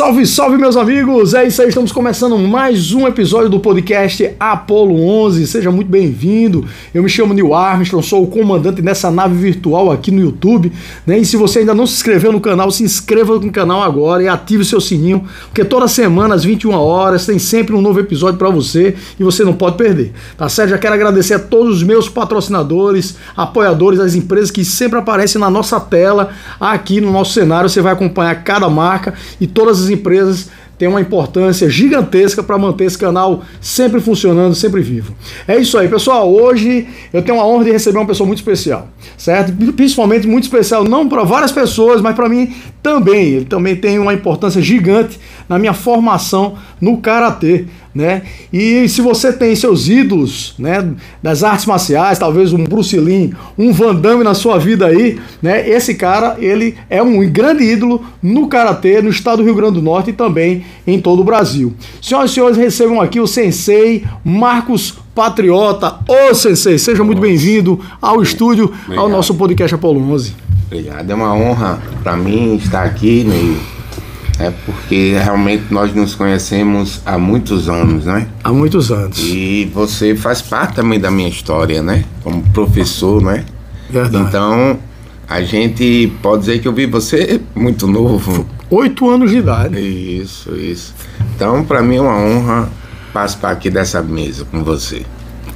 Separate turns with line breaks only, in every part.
Salve, salve, meus amigos! É isso aí, estamos começando mais um episódio do podcast Apollo 11. Seja muito bem-vindo. Eu me chamo Neil Armstrong, sou o comandante dessa nave virtual aqui no YouTube, né? E se você ainda não se inscreveu no canal, se inscreva no canal agora e ative o seu sininho, porque toda semana às 21 horas tem sempre um novo episódio para você e você não pode perder, tá certo? Já quero agradecer a todos os meus patrocinadores, apoiadores, as empresas que sempre aparecem na nossa tela, aqui no nosso cenário. Você vai acompanhar cada marca e todas as empresas têm uma importância gigantesca para manter esse canal sempre funcionando, sempre vivo. É isso aí, pessoal. Hoje eu tenho a honra de receber uma pessoa muito especial, certo? Principalmente muito especial, não para várias pessoas, mas para mim também. Ele também tem uma importância gigante na minha formação no Karatê, né? E se você tem seus ídolos, né, das artes marciais, talvez um Bruce Lee, um Van Damme na sua vida aí, né? Esse cara, ele é um grande ídolo no Karatê, no estado do Rio Grande do Norte e também em todo o Brasil. Senhoras e senhores, recebam aqui o Sensei Marcos Patriota. Ô Sensei, seja muito bem-vindo ao estúdio, ao nosso podcast Apollo 11.
Obrigado, é uma honra para mim estar aqui, Neil. É porque realmente nós nos conhecemos há muitos anos, né?
Há muitos anos.
E você faz parte também da minha história, né? Como professor, né?
Verdade.
Então, a gente pode dizer que eu vi você muito novo.
8 anos de idade.
Isso. Então, para mim é uma honra participar aqui dessa mesa com você.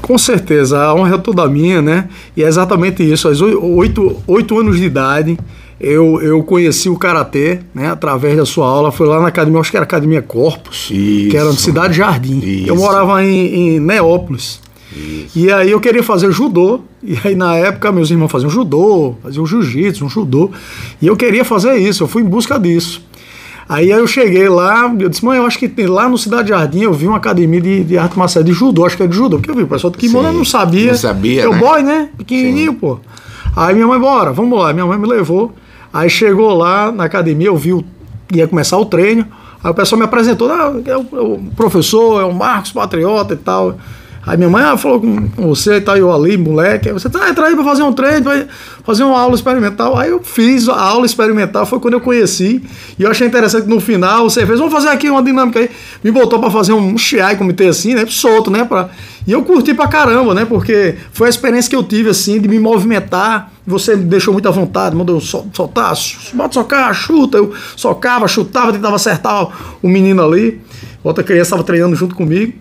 Com certeza, a honra é toda minha, né? E é exatamente isso. Aos 8 anos de idade, eu conheci o Karatê, né, através da sua aula. Foi lá na academia, acho que era a Academia Corpus,
isso,
que era de Cidade Jardim.
Isso.
Eu morava em Neópolis. Isso. E aí eu queria fazer judô. E aí na época meus irmãos faziam judô, faziam jiu-jitsu, um judô. E eu queria fazer isso, eu fui em busca disso. Aí eu cheguei lá, eu disse, mãe, eu acho que tem, lá no Cidade Jardim eu vi uma academia de arte marcial, de judô, acho que é de judô, porque eu vi o pessoal do kimono, eu não sabia.
Não sabia,
eu,
né?
Boy, né? Pequenininho, sim. Pô. Aí minha mãe, bora, vamos lá. Minha mãe me levou. Aí chegou lá na academia, eu vi, ia começar o treino. Aí o pessoal me apresentou, é o professor, é o Marcos Patriota e tal. Aí minha mãe falou com você, tá eu ali, moleque. Aí você entra aí pra fazer um treino, vai fazer uma aula experimental. Aí eu fiz a aula experimental, foi quando eu conheci. E eu achei interessante que no final você fez, vamos fazer aqui uma dinâmica aí. Me botou pra fazer um shiai comitê assim, né? Solto, né? E eu curti pra caramba, né? Porque foi a experiência que eu tive, assim, de me movimentar. Você me deixou muito à vontade, mandou soltar, bota socar, chuta. Eu socava, chutava, tentava acertar o menino ali. Outra criança estava treinando junto comigo.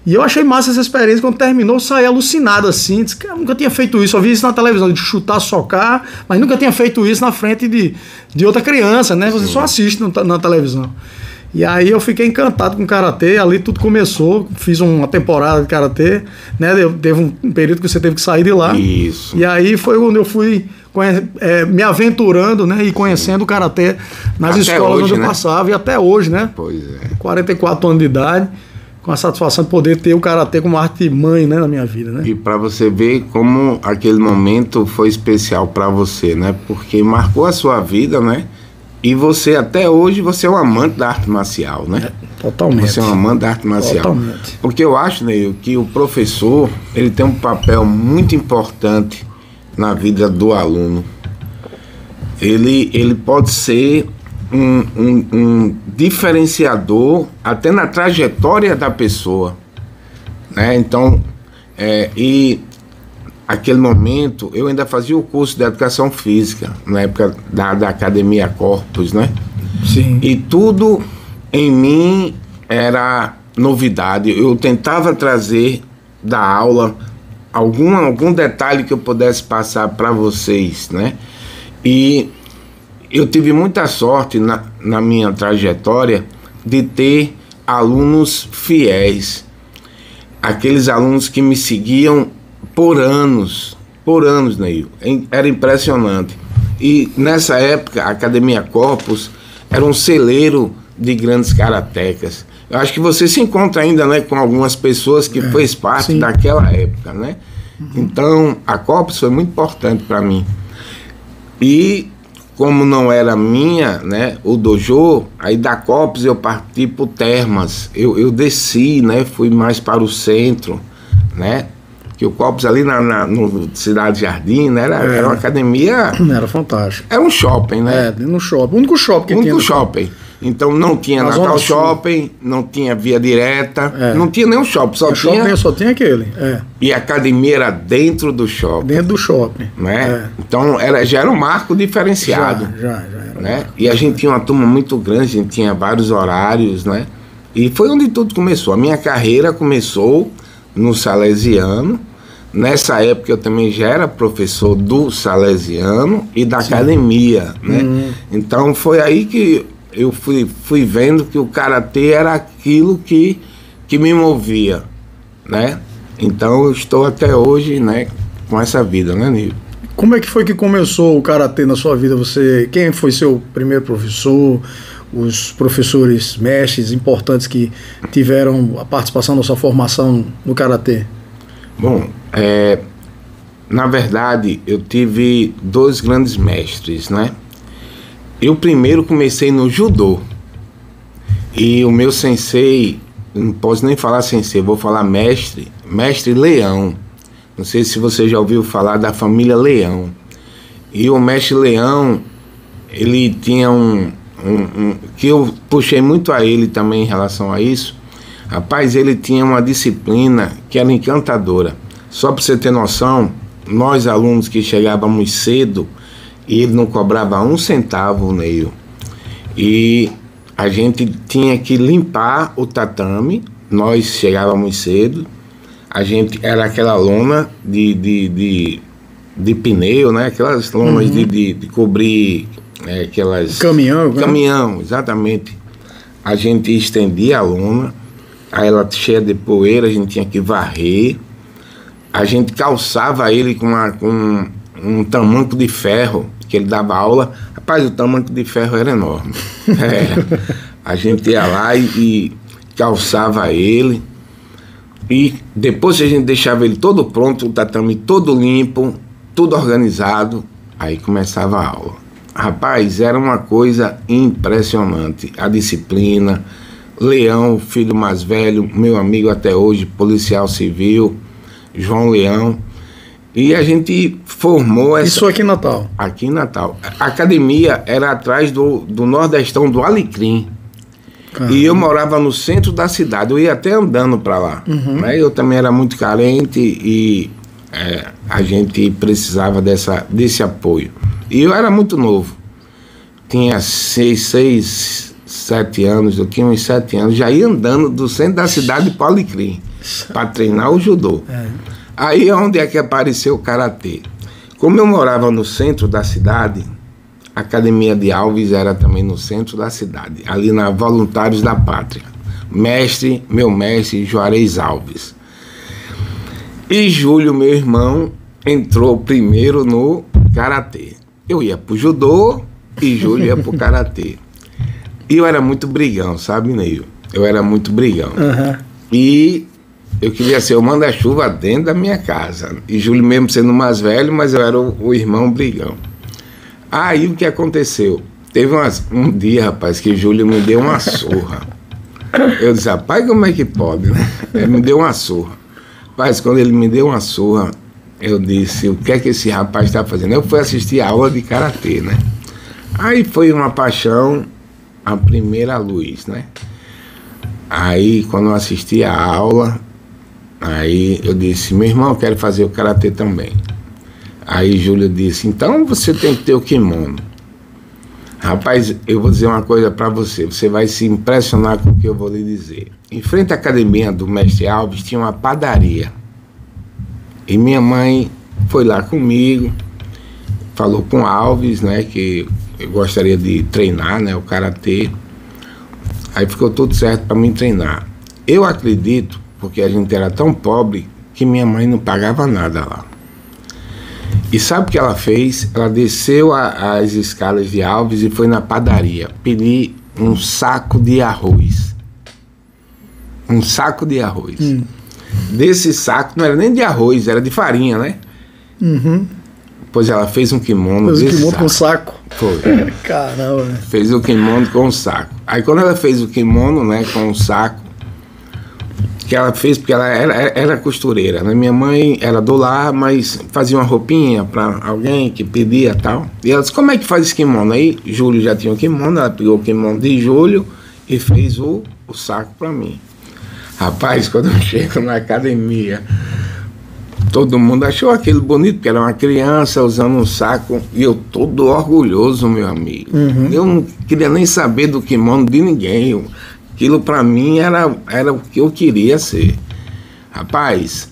E eu achei massa essa experiência. Quando terminou, eu saí alucinado assim. Disse que eu nunca tinha feito isso. Eu vi isso na televisão, de chutar, socar, mas nunca tinha feito isso na frente de outra criança, né? Você só assiste na televisão. E aí eu fiquei encantado com o Karatê. Ali tudo começou. Fiz uma temporada de Karatê, né? Teve um período que você teve que sair de lá.
Isso.
E aí foi onde eu fui me aventurando, né? E conhecendo o Karatê nas
até
escolas
hoje,
onde eu passava. E até hoje, né?
Pois é.
44 anos de idade. Com a satisfação de poder ter o Karatê como arte-mãe, né, na minha vida, né?
E para você ver como aquele momento foi especial para você, né? Porque marcou a sua vida, né? E você, até hoje, você é um amante da arte marcial, né?
Totalmente.
Você é um amante da arte marcial.
Totalmente.
Porque eu acho, Neil, que o professor, ele tem um papel muito importante na vida do aluno. Ele pode ser um diferenciador até na trajetória da pessoa, né? Então, e aquele momento eu ainda fazia o curso de educação física na época da Academia Corpus, né?
Sim.
E tudo em mim era novidade. Eu tentava trazer da aula algum detalhe que eu pudesse passar para vocês, né? E eu tive muita sorte na minha trajetória de ter alunos fiéis, aqueles alunos que me seguiam por anos, Neil. Era impressionante. E nessa época a Academia Corpus era um celeiro de grandes karatecas. Eu acho que você se encontra ainda, né, com algumas pessoas que fez parte, sim, daquela época, né? Uhum. Então a Corpus foi muito importante para mim. E como não era minha, né, o dojo, aí da Corpus eu parti pro Termas. Eu desci, né, fui mais para o centro, né? Que o Corpus ali no Cidade Jardim, né, era uma academia.
Era fantástico.
Era um shopping, né?
No shopping. O único shopping que tinha.
Shopping. Então não tinha
Na
Natal
Zona Sul.
Shopping, não tinha Via Direta,
É.
não tinha nenhum shopping,
O shopping só tinha aquele.
E a academia era dentro do shopping.
Dentro do shopping.
Né? Então já era um marco diferenciado.
Já era.
Né? E a gente tinha uma turma muito grande, a gente tinha vários horários, né? E foi onde tudo começou. A minha carreira começou no Salesiano. Nessa época eu também já era professor do Salesiano e da academia, né? Então foi aí que eu fui vendo que o karatê era aquilo que me movia, né? Então eu estou até hoje, né, com essa vida, né, Nil?
Como é que foi que começou o karatê na sua vida? Quem foi seu primeiro professor? Os professores mestres importantes que tiveram a participação da sua formação no karatê?
Bom, na verdade, eu tive 2 grandes mestres, né? Eu primeiro comecei no judô. E o meu sensei, não posso nem falar sensei, vou falar mestre Leão. Não sei se você já ouviu falar da família Leão. E o mestre Leão, ele tinha que eu puxei muito a ele também em relação a isso. Rapaz, ele tinha uma disciplina que era encantadora. Só para você ter noção, nós alunos que chegávamos cedo, ele não cobrava 1 centavo, Neil. E a gente tinha que limpar o tatame. Nós chegávamos cedo. A gente era aquela lona de pneu, né? Aquelas lonas de cobrir aquelas... Caminhão, exatamente. A gente estendia a lona. Aí ela cheia de poeira, a gente tinha que varrer. A gente calçava ele com um tamanco de ferro, que ele dava aula. Rapaz, o tamanco de ferro era enorme. A gente ia lá e calçava ele. E depois que a gente deixava ele todo pronto, o tatame todo limpo, tudo organizado, aí começava a aula. Rapaz, era uma coisa impressionante. A disciplina... Leão, filho mais velho, meu amigo até hoje, policial civil, João Leão. E a gente formou essa...
Isso aqui em Natal?
Aqui em Natal. A academia era atrás do Nordestão, do Alecrim. E eu morava no centro da cidade, eu ia até andando para lá. Né? Eu também era muito carente e a gente precisava desse apoio. E eu era muito novo. Tinha 7 anos, eu tinha uns 7 anos, já ia andando do centro da cidade para o Alecrim, para treinar o judô. Aí onde é que apareceu o karatê? Como eu morava no centro da cidade, a academia de Alves era também no centro da cidade, ali na Voluntários da Pátria. Meu mestre Juarez Alves. E Júlio, meu irmão, entrou primeiro no karatê. Eu ia pro judô e Júlio ia pro karatê. E eu era muito brigão, sabe, Neil? Eu era muito brigão. E eu queria ser o manda-chuva dentro da minha casa. E Júlio mesmo sendo mais velho, mas eu era o irmão brigão. Aí o que aconteceu? Teve um dia, rapaz, que Júlio me deu uma surra. Eu disse, rapaz, como é que pode, né? Ele me deu uma surra. Rapaz, quando ele me deu uma surra, eu disse, o que é que esse rapaz está fazendo? Eu fui assistir a aula de karatê, né? Aí foi uma paixão... a primeira luz, né? Aí, quando eu assisti a aula, aí eu disse, meu irmão, eu quero fazer o karatê também. Aí Júlio disse, então você tem que ter o kimono. Rapaz, eu vou dizer uma coisa para você, você vai se impressionar com o que eu vou lhe dizer. Em frente à academia do mestre Alves tinha uma padaria. E minha mãe foi lá comigo, falou com Alves, né, que eu gostaria de treinar, né, o karatê. Aí ficou tudo certo para mim treinar. Eu acredito, porque a gente era tão pobre, que minha mãe não pagava nada lá. E sabe o que ela fez? Ela desceu as escadas de Alves e foi na padaria pedir um saco de arroz. Um saco de arroz. Desse saco, não era nem de arroz, era de farinha, né? Pois ela fez um kimono.
Fez um kimono com saco.
Foi.
Caramba.
Fez o kimono com saco. Aí quando ela fez o kimono, né, com o saco, que ela fez, porque ela era costureira, né? Minha mãe era do lar, mas fazia uma roupinha para alguém que pedia e tal. E ela disse, como é que faz esse kimono? Aí Júlio já tinha o kimono, ela pegou o kimono de Júlio e fez o saco para mim. Rapaz, quando eu chego na academia, todo mundo achou aquilo bonito, porque era uma criança usando um saco, e eu todo orgulhoso, meu amigo. Eu não queria nem saber do kimono de ninguém. Aquilo para mim era o que eu queria ser. Rapaz,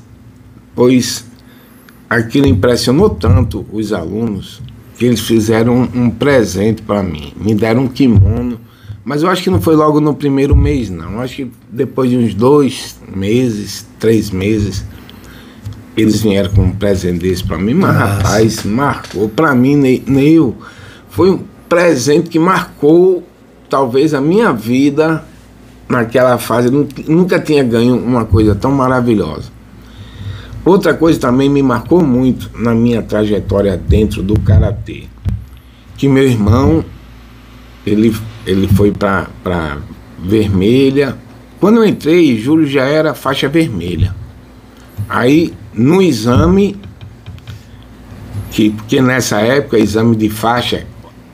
pois aquilo impressionou tanto os alunos que eles fizeram um presente para mim. Me deram um kimono, mas eu acho que não foi logo no primeiro mês, não. Eu acho que depois de uns 2 meses, 3 meses, eles vieram com um presente desse para mim. Mas, rapaz, marcou. Para mim, Neil, foi um presente que marcou talvez a minha vida. Naquela fase, eu nunca tinha ganho uma coisa tão maravilhosa. Outra coisa também me marcou muito na minha trajetória dentro do karatê, que meu irmão, ele foi para vermelha. Quando eu entrei, Júlio já era faixa vermelha. Aí, no exame, porque nessa época, exame de faixa,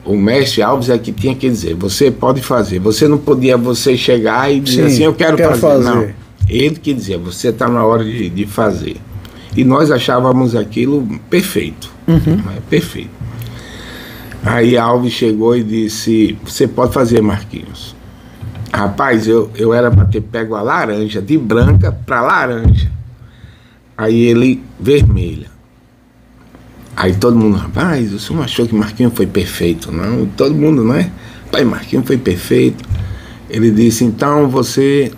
o mestre Alves é que tinha que dizer, você pode fazer. Você não podia chegar e dizer assim, eu quero fazer. Não, ele que dizia, você está na hora de fazer. E nós achávamos aquilo perfeito. Perfeito. Aí Alves chegou e disse, você pode fazer, Marquinhos. Rapaz, eu era para ter pego a laranja, de branca para laranja. Aí ele, vermelha. Aí todo mundo, rapaz, você não achou que Marquinhos foi perfeito, não? Todo mundo, né? Pai, Marquinhos foi perfeito. Ele disse, então você,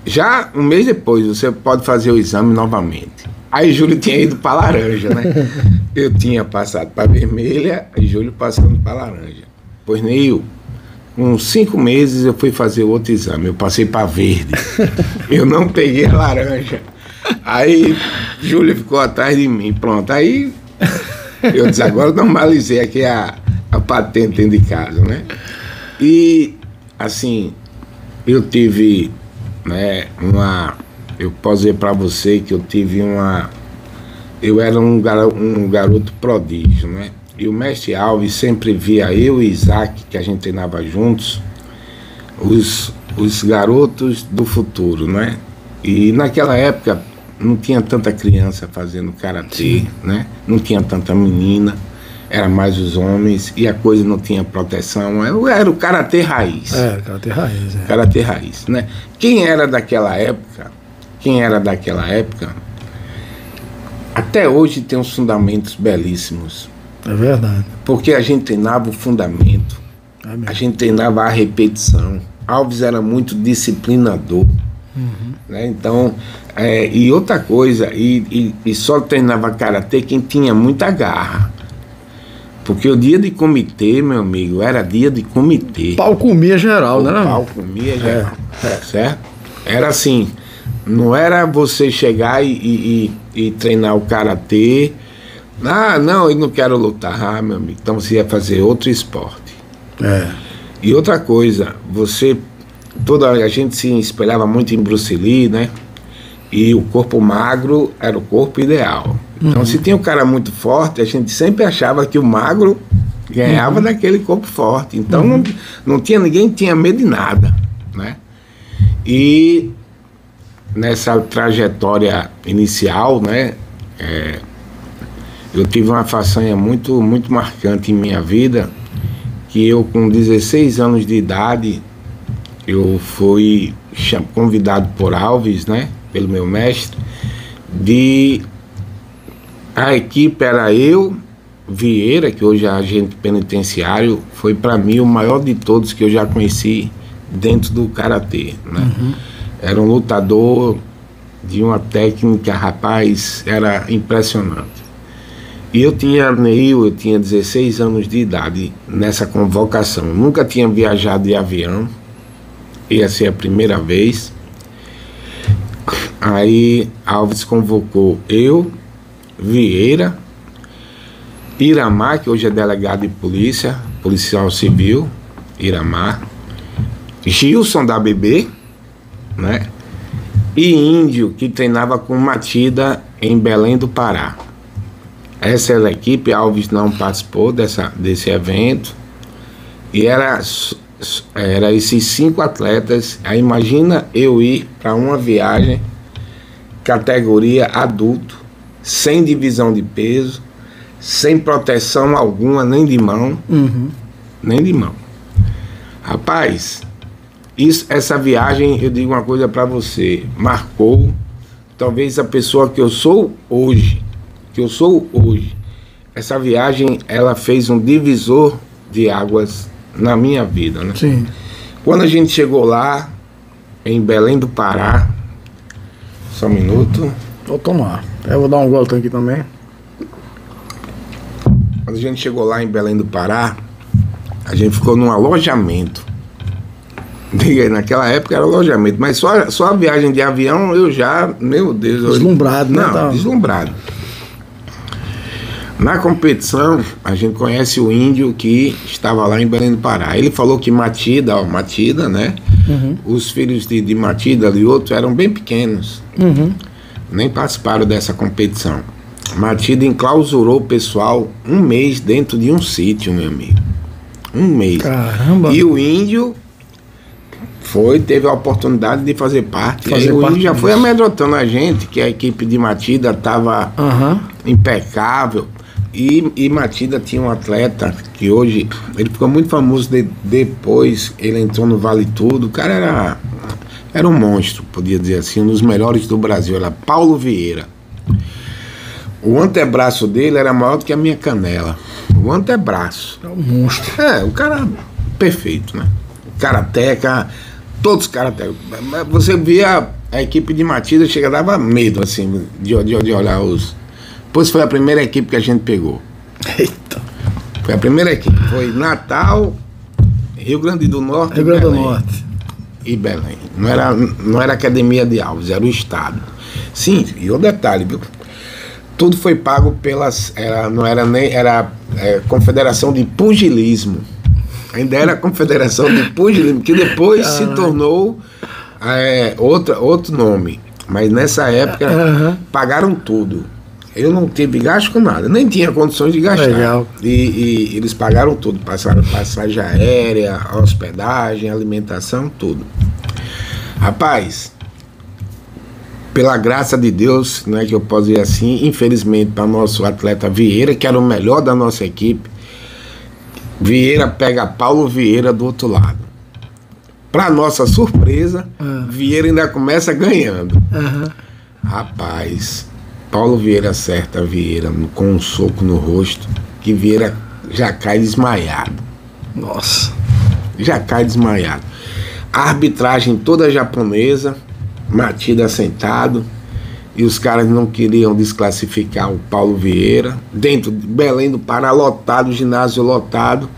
já um mês depois, você pode fazer o exame novamente. Aí Júlio tinha ido para laranja, né? Eu tinha passado para vermelha e Júlio passando para laranja. Pois, Neil, com 5 meses eu fui fazer outro exame, eu passei para verde. Eu não peguei a laranja. Aí Júlio ficou atrás de mim, pronto. Aí eu disse, agora eu normalizei aqui a patente dentro de casa, né? E, assim, eu tive, né, eu posso dizer para você que eu tive eu era um garoto prodígio, né? E o mestre Alves sempre via eu e Isaac, que a gente treinava juntos, os garotos do futuro, né? E naquela época não tinha tanta criança fazendo karatê, né? Não tinha tanta menina, era mais os homens, e a coisa não tinha proteção. Era o karatê raiz.
Karatê raiz.
Karatê raiz, né? Quem era daquela época, até hoje tem uns fundamentos belíssimos.
É verdade.
Porque a gente treinava o fundamento, a gente treinava a repetição. Alves era muito disciplinador. Né? Então, e outra coisa, e só treinava karatê quem tinha muita garra. Porque o dia de comitê, meu amigo, era dia de comitê.
Pau comia geral, né?
Pau comia geral, certo? Era assim, não era você chegar e treinar o karatê. Ah, não, eu não quero lutar. Ah, meu amigo, então você ia fazer outro esporte. E outra coisa, a gente se espelhava muito em Bruce Lee, né? E o corpo magro era o corpo ideal. Então, se tinha um cara muito forte, a gente sempre achava que o magro ganhava daquele corpo forte. Então, não tinha ninguém tinha medo de nada, né? E nessa trajetória inicial, né? Eu tive uma façanha muito, muito marcante em minha vida, que eu, com 16 anos de idade, eu fui convidado por Alves, né, pelo meu mestre, a equipe era eu, Vieira, que hoje é agente penitenciário, foi para mim o maior de todos que eu já conheci dentro do karatê, né? Era um lutador de uma técnica, rapaz, era impressionante. E eu tinha 16 anos de idade nessa convocação. Nunca tinha viajado de avião, ia ser a primeira vez. Aí Alves convocou eu, Vieira, Iramar, que hoje é delegado de polícia, policial civil, Iramar, Gilson da BB, né? e índio que treinava com Matida em Belém do Pará. Essa era a equipe, Alves não participou desse evento. E era esses 5 atletas. Aí imagina eu ir para uma viagem, categoria adulto, sem divisão de peso, sem proteção alguma, nem de mão. Nem de mão. Rapaz, essa viagem, eu digo uma coisa para você, marcou talvez a pessoa que eu sou hoje. Essa viagem, ela fez um divisor de águas na minha vida, né?
Sim.
Quando a gente chegou lá, em Belém do Pará, só um minuto.
Vou tomar. Eu vou dar um gole aqui também.
Quando a gente chegou lá em Belém do Pará, a gente ficou num alojamento. Naquela época era alojamento, mas só a viagem de avião eu já, meu Deus...
Deslumbrado, né?
Não, deslumbrado. Na competição, a gente conhece o índio que estava lá em Belém do Pará. Ele falou que Matida, né? Os filhos de Matida e outros eram bem pequenos. Nem participaram dessa competição. Matida enclausurou o pessoal 1 mês dentro de um sítio, meu amigo. 1 mês.
Caramba!
E o índio teve a oportunidade de fazer parte. O índio já foi amedrontando a gente, que a equipe de Matida estava impecável. E Matida tinha um atleta que hoje, ele ficou muito famoso depois, ele entrou no Vale Tudo. O cara era um monstro, podia dizer assim, um dos melhores do Brasil, era Paulo Vieira. O antebraço dele era maior do que a minha canela. O antebraço.
É um monstro.
O cara perfeito, né? Karateca, todos karateca. Você via a equipe de Matida, dava medo, assim, de olhar os... Depois foi a primeira equipe que a gente pegou.
Eita.
Foi a primeira equipe. Foi Natal, Rio Grande do Norte e Belém. Não era Academia de Alves, era o Estado. Sim, e o detalhe, viu? Tudo foi pago era Confederação de Pugilismo. Ainda era Confederação de Pugilismo, que depois se tornou outro nome. Mas nessa época pagaram tudo. Eu não tive gasto com nada, nem tinha condições de gastar.
Legal.
E eles pagaram tudo, passaram passagem aérea, hospedagem, alimentação, tudo. Rapaz, pela graça de Deus, não é que eu posso dizer assim, infelizmente para o nosso atleta Vieira, que era o melhor da nossa equipe, Vieira pega Paulo Vieira do outro lado. Para nossa surpresa, Vieira ainda começa ganhando. Rapaz, Paulo Vieira acerta Vieira com um soco no rosto, que Vieira já cai desmaiado.
Nossa.
Já cai desmaiado. A arbitragem toda japonesa, Matida sentado, e os caras não queriam desclassificar o Paulo Vieira. Dentro de Belém do Pará, lotado, ginásio lotado.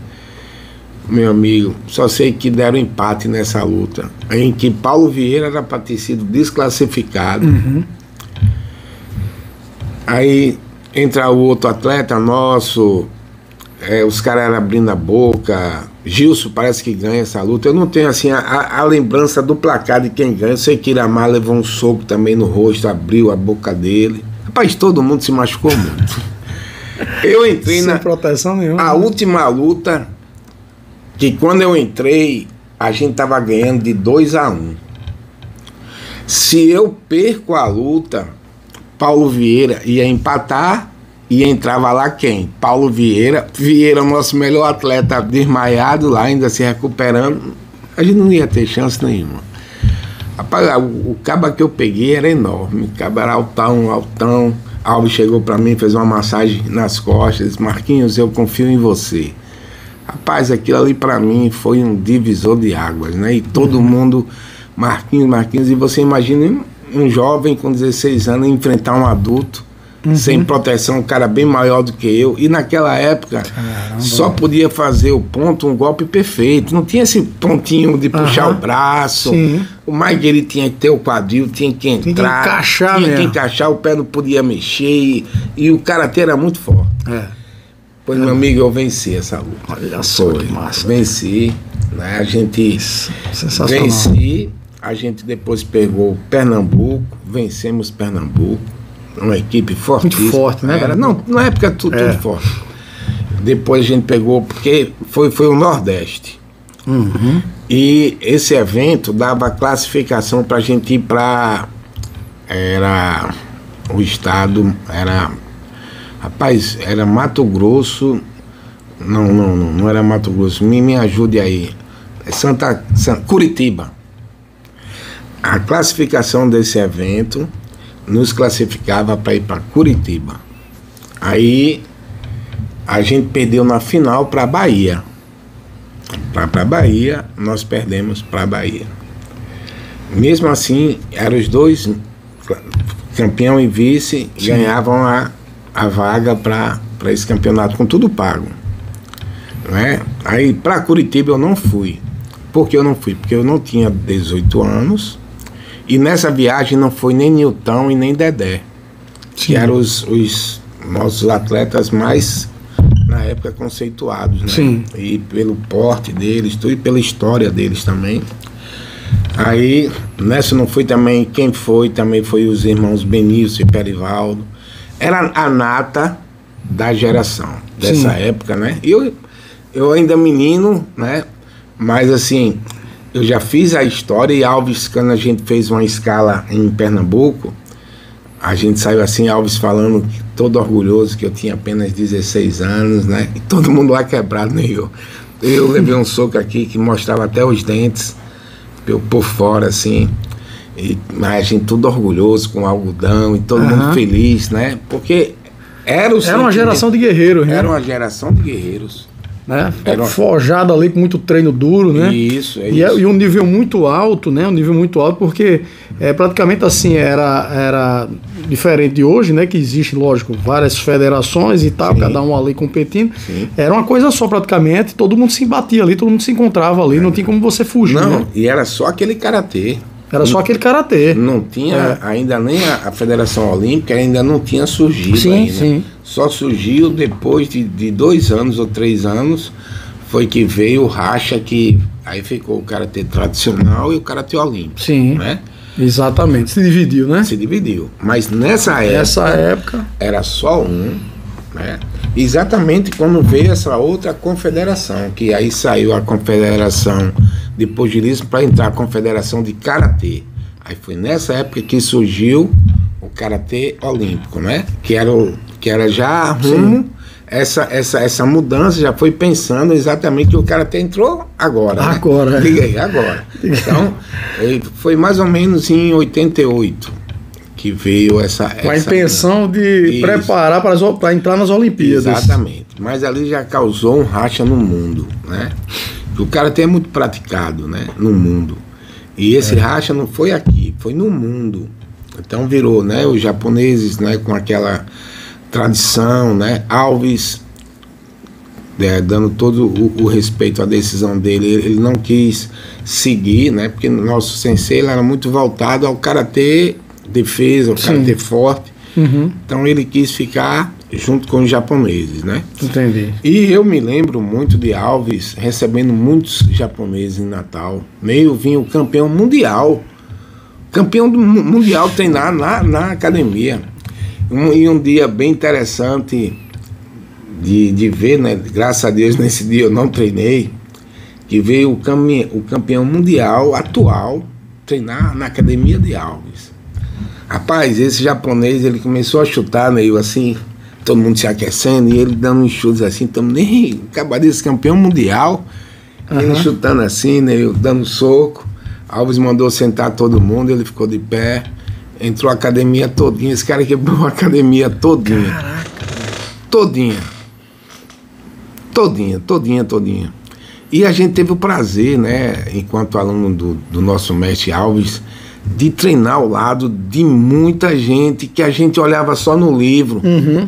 Meu amigo, só sei que deram empate nessa luta, em que Paulo Vieira era para ter sido desclassificado. Aí entra o outro atleta nosso, os caras eram abrindo a boca. Gilson parece que ganha essa luta. Eu não tenho assim a lembrança do placar de quem ganha. Eu sei que Iramar levou um soco também no rosto, abriu a boca dele. Rapaz, todo mundo se machucou muito. Eu entrei
sem proteção nenhuma.
A última luta, que quando eu entrei, a gente tava ganhando de 2-1. Se eu perco a luta, Paulo Vieira ia empatar e entrava lá quem? Paulo Vieira. Vieira, nosso melhor atleta, desmaiado lá, ainda se recuperando. A gente não ia ter chance nenhuma. Rapaz, o caba que eu peguei era enorme. O caba era altão. Alves chegou pra mim, fez uma massagem nas costas. Disse: Marquinhos, eu confio em você. Rapaz, aquilo ali pra mim foi um divisor de águas, né? E todo mundo, Marquinhos. E você imagina um jovem com 16 anos enfrentar um adulto sem proteção, um cara bem maior do que eu. E naquela época, só podia fazer o ponto, um golpe perfeito. Não tinha esse pontinho de puxar o braço. Sim. O mais ele tinha que ter o quadril, tinha que entrar, tinha que encaixar, o pé não podia mexer. E o karatê era muito forte. Pois, meu amigo, eu venci essa luta.
Olha só que massa.
Venci, né? A gente venci. a gente depois pegou Pernambuco, vencemos Pernambuco, uma equipe fortíssima.
Muito forte, né?
Era, não, na época tudo forte. Depois a gente pegou, porque foi o Nordeste.
Uhum.
E esse evento dava classificação para a gente ir para... Era... O estado era... Rapaz, era Mato Grosso... Não era Mato Grosso. Me ajude aí. Curitiba. A classificação desse evento nos classificava para ir para Curitiba. Aí a gente perdeu na final para Bahia. Para Bahia, nós perdemos para Bahia. Mesmo assim, eram os dois, campeão e vice, sim, ganhavam a vaga para esse campeonato com tudo pago. Né? Aí para Curitiba eu não fui. Por que eu não fui? Porque eu não tinha 18 anos e nessa viagem não foi nem Nilton e nem Dedé, sim, que eram os nossos atletas mais, na época, conceituados, né?
Sim.
E pelo porte deles, tudo, e pela história deles também. Aí nessa não foi também, quem foi também foi os irmãos Benício e Perivaldo. Era a nata da geração dessa, sim, época, né? Eu ainda menino, né? Mas assim, eu já fiz a história e Alves, quando a gente fez uma escala em Pernambuco, a gente saiu assim, Alves falando todo orgulhoso que eu tinha apenas 16 anos, né? E todo mundo lá quebrado, nem eu. Eu levei um soco aqui que mostrava até os dentes por fora, assim. Mas a gente tudo orgulhoso, com algodão e todo mundo feliz, né? Porque era uma
geração de guerreiros, né?
Era uma geração de guerreiros.
Né? Forjado ali com muito treino duro, né?
Isso,
e um nível muito alto, né? Um nível muito alto, porque praticamente assim era diferente de hoje, né? Que existe, lógico, várias federações e tal, sim, cada um ali competindo. Sim. Era uma coisa só praticamente, todo mundo se batia ali, todo mundo se encontrava ali, não tinha como você fugir.
Não,
né?
E era só aquele karatê.
Era só aquele karatê.
Não tinha ainda nem a Federação Olímpica, ainda não tinha surgido, sim, ainda. Sim. Só surgiu depois de 2 anos ou 3 anos, foi que veio o racha, que aí ficou o karatê tradicional e o karatê olímpico.
Sim,
né?
Exatamente, se dividiu, né?
Se dividiu, mas nessa época era só um, né? Exatamente quando veio essa outra confederação, que aí saiu a Confederação de Pugilismo para entrar a Confederação de Karatê. Aí foi nessa época que surgiu o Karatê Olímpico, né? Que era já rumo, essa mudança já foi pensando exatamente que o Karatê entrou agora.
Agora.
Né? Diga aí, agora. Então, foi mais ou menos em 88 que veio essa...
Com a intenção de preparar para entrar nas Olimpíadas.
Exatamente. Mas ali já causou um racha no mundo, né? O karatê é muito praticado, né? No mundo. E esse racha não foi aqui, foi no mundo. Então virou, né? Os japoneses, né? Com aquela tradição, né? Alves, dando todo o respeito à decisão dele. Ele não quis seguir, né? Porque o nosso sensei ele era muito voltado ao karatê defesa, o karatê forte.
Uhum.
Então ele quis ficar junto com os japoneses, né?
Entendi.
E eu me lembro muito de Alves recebendo muitos japoneses em Natal. Meio vinha o campeão mundial. Campeão mundial treinar na academia. E um dia bem interessante de ver, né? Graças a Deus nesse dia eu não treinei. Que veio o campeão mundial atual treinar na academia de Alves. Rapaz, esse japonês, ele começou a chutar, né? Assim, todo mundo se aquecendo, e ele dando uns chutes assim, nem acabar desse campeão mundial, ele chutando assim, né? Eu dando soco. Alves mandou sentar todo mundo, ele ficou de pé, entrou a academia todinha, esse cara quebrou a academia todinha.
Caraca.
Todinha. E a gente teve o prazer, né, enquanto aluno do nosso mestre Alves, de treinar ao lado de muita gente que a gente olhava só no livro.
Uhum.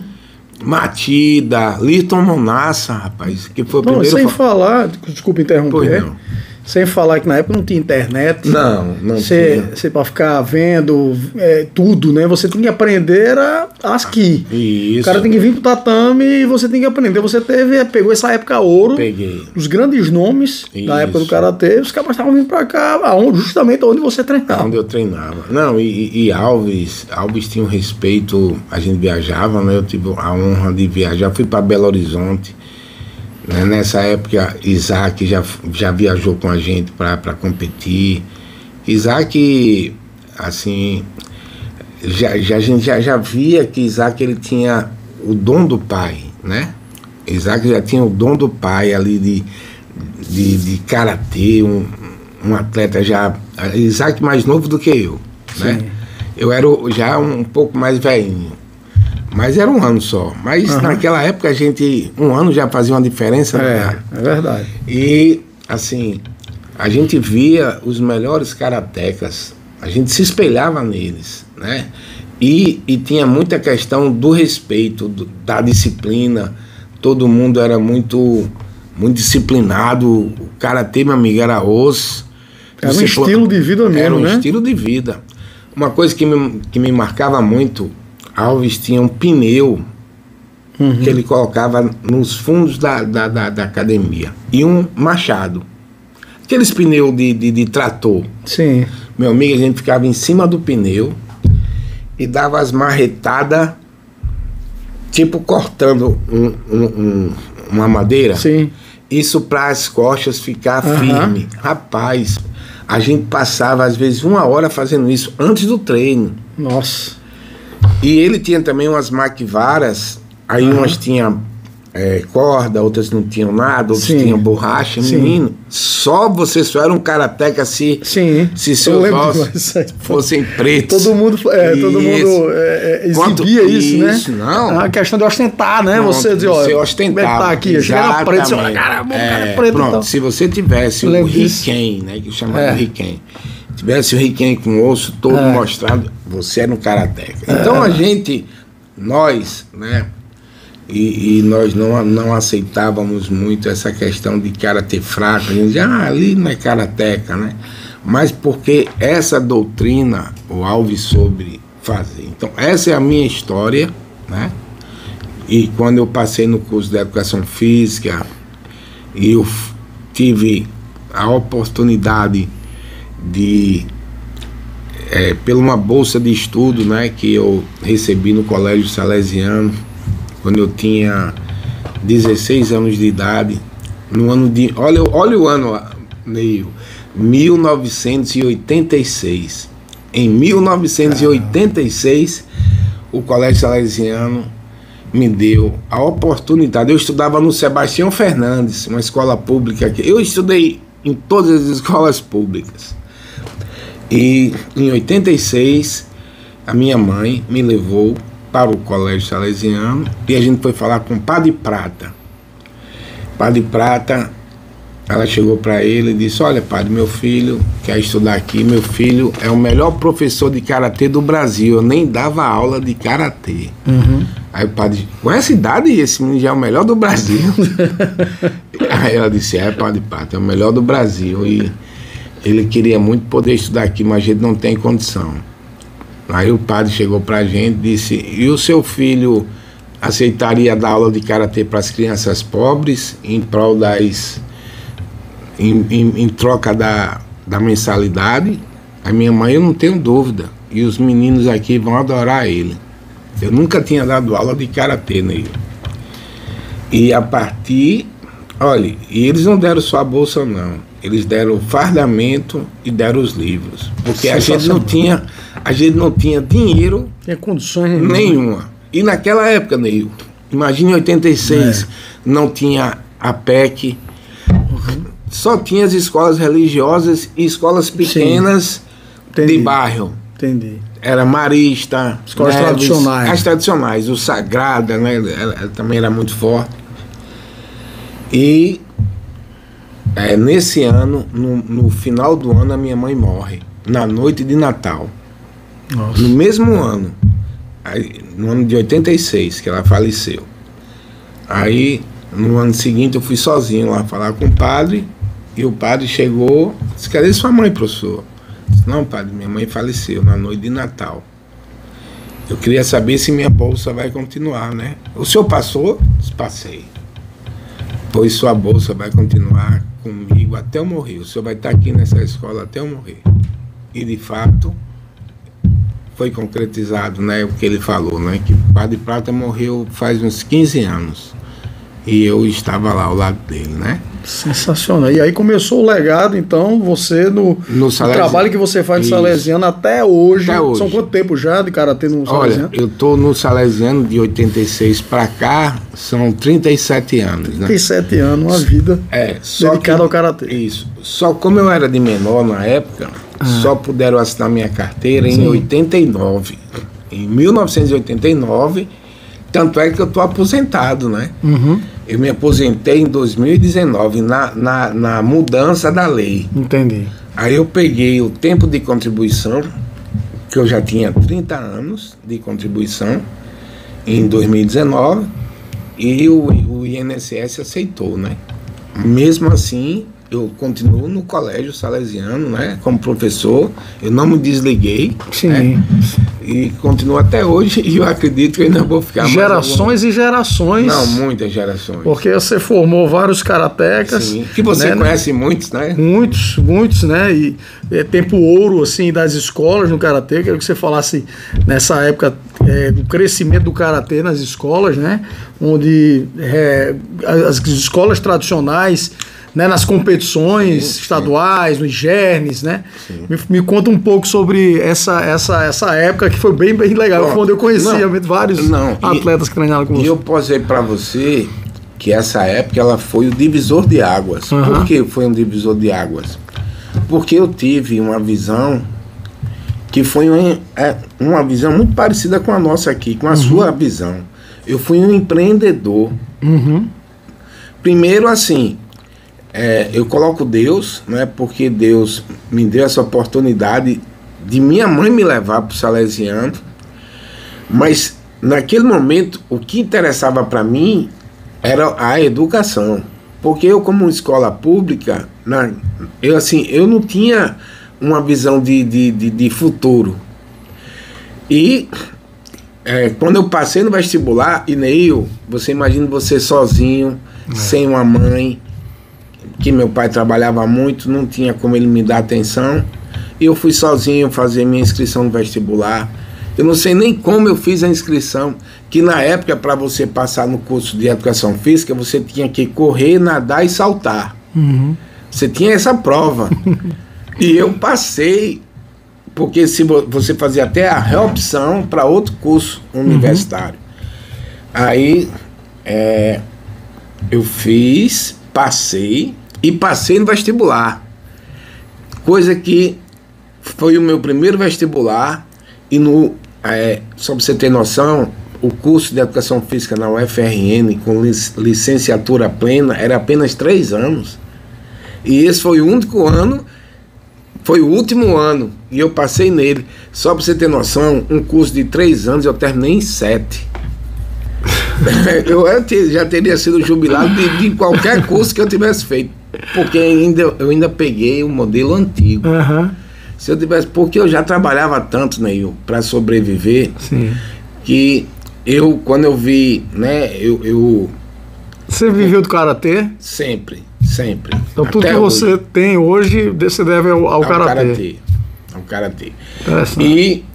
Matida, Lirton Monassa, rapaz, que foi o primeiro...
Sem falar, desculpa interromper, Sem falar que na época não tinha internet.
Não tinha.
Você para ficar vendo tudo, né? Você tem que aprender aqui.
Isso.
O cara tem que vir pro tatame e você tem que aprender. Você pegou essa época ouro.
Peguei.
Os grandes nomes da época do karatê, os caras estavam vindo pra cá, justamente onde você treinava.
Onde eu treinava. Não, e Alves tinha um respeito, a gente viajava, né? Eu tive a honra de viajar, fui para Belo Horizonte. Nessa época, Isaac já viajou com a gente para competir. Isaac, assim, a gente já via que Isaac ele tinha o dom do pai, né? Isaac já tinha o dom do pai ali de karatê, um atleta já. Isaac mais novo do que eu, né? Eu era já um pouco mais velhinho. Mas era um ano só. Mas naquela época um ano já fazia uma diferença.
É verdade.
E assim, a gente via os melhores karatecas, a gente se espelhava neles, né? E tinha muita questão do respeito, da disciplina. Todo mundo era muito disciplinado. O karatê, meu amigo, era osso.
Era um estilo de vida mesmo,
era um
né?
estilo de vida. Uma coisa que me marcava muito, Alves tinha um pneu que ele colocava nos fundos da academia. E um machado. Aqueles pneus de trator.
Sim.
Meu amigo, a gente ficava em cima do pneu e dava as marretadas, tipo cortando uma madeira.
Sim.
Isso para as costas ficar firme. Rapaz, a gente passava às vezes 1 hora fazendo isso antes do treino.
Nossa.
E ele tinha também umas maquivaras, aí umas tinham corda, outras não tinham nada, outras tinham borracha. Menino, só era um karateca se seus ossos fossem pretos.
Todo mundo exibia isso, né?
Não.
A questão de ostentar, né?
Pronto,
você dizia,
você ostentava.
Tá aqui, chega preto, você olha, caramba, cara é preto.
Pronto,
então.
se você tivesse o Riken, né? Que chamava Riken. Tivesse o Riken com o osso todo mostrado, você era um karateca. Então nós, né? E nós não aceitávamos muito essa questão de karatê fraco. A gente dizia, ali não é karateca, né? Mas porque essa doutrina o Alves soube fazer. Então, essa é a minha história, né? E quando eu passei no curso de Educação Física, eu tive a oportunidade de, pela uma bolsa de estudo, né, que eu recebi no Colégio Salesiano, quando eu tinha 16 anos de idade, no ano de... Olha o ano, Neil, 1986. Em 1986, o Colégio Salesiano me deu a oportunidade. Eu estudava no Sebastião Fernandes, uma escola pública aqui. Eu estudei em todas as escolas públicas. E em 86, a minha mãe me levou para o Colégio Salesiano e a gente foi falar com o Padre Prata. Padre Prata, ela chegou para ele e disse, olha, padre, meu filho quer estudar aqui, meu filho é o melhor professor de karatê do Brasil, eu nem dava aula de karatê. Aí o padre, com essa idade, esse menino já é o melhor do Brasil. Aí ela disse, Padre Prata, é o melhor do Brasil e ele queria muito poder estudar aqui, mas a gente não tem condição. Aí o padre chegou pra gente e disse, e o seu filho aceitaria dar aula de karatê para as crianças pobres em prol em troca da mensalidade? A minha mãe, eu não tenho dúvida, e os meninos aqui vão adorar ele. Eu nunca tinha dado aula de karatê nele. E a partir, olha, e eles não deram só a bolsa não, eles deram o fardamento e deram os livros, porque a gente não tinha dinheiro,
tinha condições
nenhuma. E naquela época, Neil, imagine em 86, não tinha a PEC, só tinha as escolas religiosas e escolas pequenas de bairro.
Entendi.
Era Marista,
escolas tradicionais.
As tradicionais, o Sagrada, né? Ela também era muito forte. E nesse ano, no final do ano, a minha mãe morre, na noite de Natal.
Nossa.
No mesmo ano, no ano de 86, que ela faleceu. Aí, no ano seguinte, eu fui sozinho lá falar com o padre, E o padre chegou, disse, cadê sua mãe, professor? Disse, não, padre, minha mãe faleceu na noite de Natal. Eu queria saber se minha bolsa vai continuar, né? O senhor passou? Disse, passei. Pois sua bolsa vai continuar comigo até eu morrer. O senhor vai estar aqui nessa escola até eu morrer. E de fato foi concretizado, né, o que ele falou, né, que o Padre Prata morreu faz uns 15 anos e eu estava lá ao lado dele, né?
Sensacional. E aí começou o legado, então, você no trabalho que você faz no Salesiano até hoje. São quanto tempo já de karatê no Salesiano?
Olha, eu tô no Salesiano de 86 para cá, são 37 anos, né?
37 anos, uma vida dedicada ao karatê.
Isso. Só como eu era de menor na época, só puderam assinar minha carteira em 89. Em 1989, tanto é que eu tô aposentado, né?
Uhum.
Eu me aposentei em 2019, na mudança da lei.
Entendi.
Aí eu peguei o tempo de contribuição, que eu já tinha 30 anos de contribuição, em 2019, e o INSS aceitou, né? Mesmo assim, eu continuo no colégio salesiano, né? Como professor, eu não me desliguei.
Sim.
Né? E continuo até hoje, e eu acredito que eu ainda vou ficar
gerações e gerações.
Não, muitas gerações.
Porque você formou vários karatecas.
Sim, que você conhece muitos, né?
Muitos, né? E é tempo ouro, assim, das escolas no karatê. Quero que você falasse nessa época do crescimento do karatê nas escolas, né? Onde as escolas tradicionais, né, nas competições estaduais, nos gernes, né? Me conta um pouco sobre essa época que foi bem legal. Pronto. Quando eu conhecia vários atletas que treinaram com você.
E eu posei para você que essa época ela foi o divisor de águas. Uhum. Por que foi um divisor de águas? Porque eu tive uma visão que foi uma visão muito parecida com a nossa aqui, com a sua visão. Eu fui um empreendedor.
Uhum.
Primeiro, assim, eu coloco Deus, né, porque Deus me deu essa oportunidade de minha mãe me levar para o Salesiano, mas naquele momento o que interessava para mim era a educação, porque eu, como escola pública, eu não tinha uma visão de futuro. E quando eu passei no vestibular, Ineil, você imagina você sozinho, sem uma mãe, que meu pai trabalhava muito, não tinha como ele me dar atenção, e eu fui sozinho fazer minha inscrição no vestibular. Eu não sei nem como eu fiz a inscrição, que na época, para você passar no curso de educação física, você tinha que correr, nadar e saltar.
Uhum.
Você tinha essa prova. E eu passei, porque se você fazia até a reopção para outro curso universitário. Aí eu passei no vestibular, coisa que foi o meu primeiro vestibular. E só para você ter noção, o curso de educação física na UFRN com licenciatura plena era apenas 3 anos, e esse foi o único ano, foi o último ano, e eu passei nele. Só para você ter noção, um curso de 3 anos eu terminei em 7. Eu já teria sido jubilado de qualquer curso que eu tivesse feito, porque eu ainda peguei o modelo antigo.
Uhum.
Se eu tivesse, porque eu já trabalhava tanto, Neil, para sobreviver.
Sim.
Que quando eu vi, né,
Você viveu do karatê?
Sempre.
Então tudo que você tem hoje, você deve ao karatê.
Ao karatê. E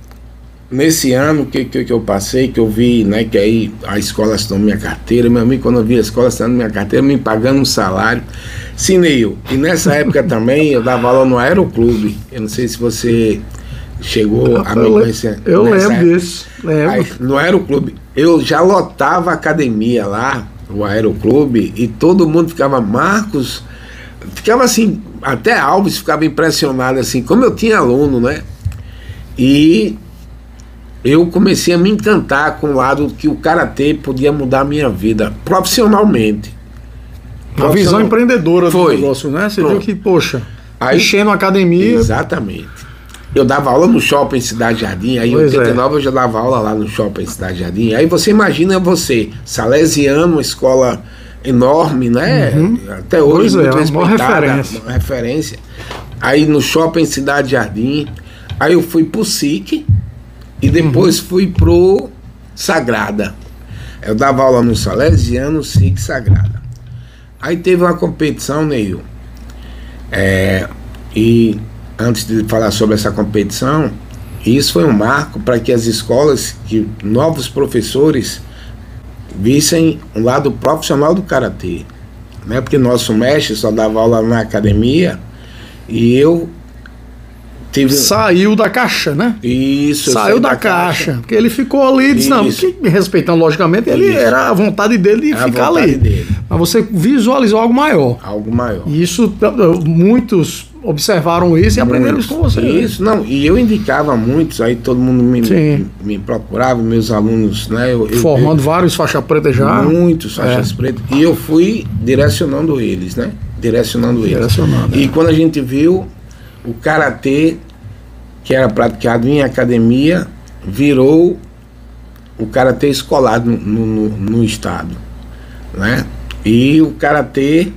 nesse ano que eu passei, que eu vi, né, que aí a escola assinou minha carteira, meu amigo, quando eu vi a escola assinando minha carteira, me pagando um salário. Sim, Neil. E nessa época também eu dava aula no Aeroclube. Eu não sei se você chegou a me conhecer.
Eu lembro disso.
Aí, no Aeroclube, eu já lotava a academia lá, o Aeroclube, e todo mundo ficava, Marcos, ficava assim, até Alves ficava impressionado, assim, como eu tinha aluno, né? E eu comecei a me encantar com o lado que o karatê podia mudar a minha vida profissionalmente.
A visão empreendedora do negócio, né? Você viu que, poxa, enchendo a academia.
Exatamente. Eu dava aula no Shopping Cidade Jardim, aí em 89 eu já dava aula lá no Shopping Cidade Jardim. Aí você imagina salesiano, uma escola enorme, né? Até hoje, muito respeitada,
uma
referência. Aí no Shopping Cidade Jardim, aí eu fui pro SIC e depois fui pro Sagrada. Eu dava aula no Salesiano, SIC Sagrada. Aí teve uma competição, Neil. E antes de falar sobre essa competição, isso foi um marco para que as escolas, que novos professores vissem um lado profissional do karatê, né? Porque nosso mestre só dava aula na academia e eu tive...
Saiu da caixa, né?
Isso.
Saiu da caixa. Porque ele ficou ali e disse, não, porque, respeitando logicamente, ele era a vontade dele de ficar ali. Dele. Mas você visualizou algo maior.
Algo maior.
E isso, muitos observaram isso e aprenderam isso com você.
Isso, não, e eu indicava muitos, aí todo mundo me procurava, meus alunos, né?
Formando vários faixa preta já.
Muitos faixas pretas. E eu fui direcionando eles, né? Direcionando eles. E quando a gente viu o karatê, que era praticado em academia, virou o karatê escolar no estado, né? E o karatê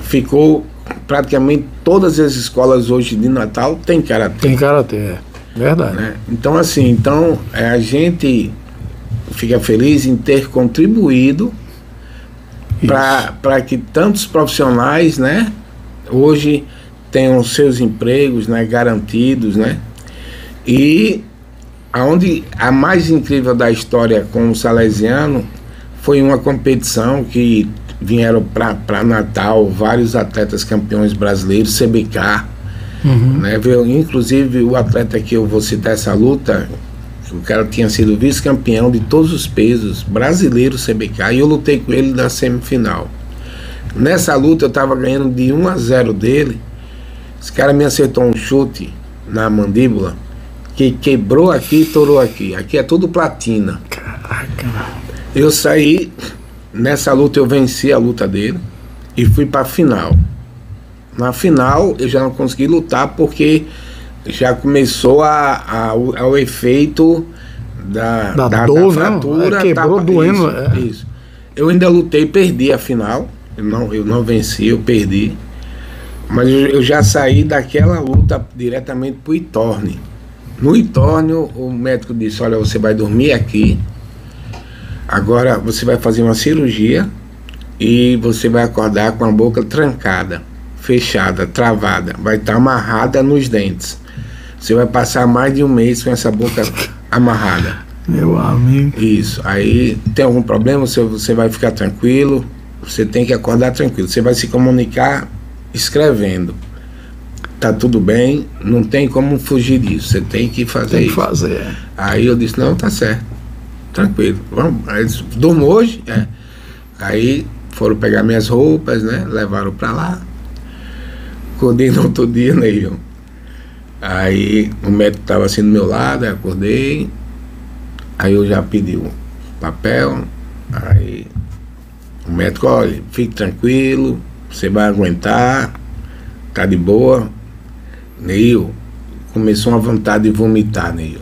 ficou praticamente todas as escolas hoje de Natal tem karatê.
Tem karatê, verdade.
Né? Então assim, a gente fica feliz em ter contribuído para que tantos profissionais, né, hoje tenham seus empregos, né, garantidos, né? E a mais incrível da história com o Salesiano foi uma competição que vieram para Natal vários atletas campeões brasileiros, CBK, né? Inclusive o atleta que eu vou citar essa luta, o cara tinha sido vice-campeão de todos os pesos brasileiros CBK, e eu lutei com ele na semifinal. Nessa luta eu estava ganhando de 1-0 dele. Esse cara me acertou um chute na mandíbula que quebrou aqui e torou aqui. Aqui é tudo platina.
Caraca.
Eu saí, nessa luta eu venci a luta dele e fui para a final. Na final eu já não consegui lutar porque já começou o efeito da
dor,
fratura.
Quebrou doendo.
Isso. Eu ainda lutei, perdi a final. Eu não venci, eu perdi. Mas eu já saí daquela luta diretamente pro Itorne. No Itorne, o médico disse, olha, você vai dormir aqui, agora você vai fazer uma cirurgia e você vai acordar com a boca trancada, fechada, travada, vai estar amarrada nos dentes. Você vai passar mais de um mês com essa boca amarrada.
Meu amigo.
Isso. Aí tem algum problema, você vai ficar tranquilo, você tem que acordar tranquilo. Você vai se comunicar escrevendo. Tá tudo bem, não tem como fugir disso, você tem que fazer isso.
Tem que fazer.
Aí eu disse, não, tá certo, tranquilo, vamos. Aí eles, durmo hoje? Aí foram pegar minhas roupas, né, levaram pra lá. Acordei no outro dia, né, aí o médico tava assim do meu lado, eu acordei, aí eu já pedi um papel, aí o médico, olha, fique tranquilo, você vai aguentar, tá de boa. Neil, começou uma vontade de vomitar, Neil.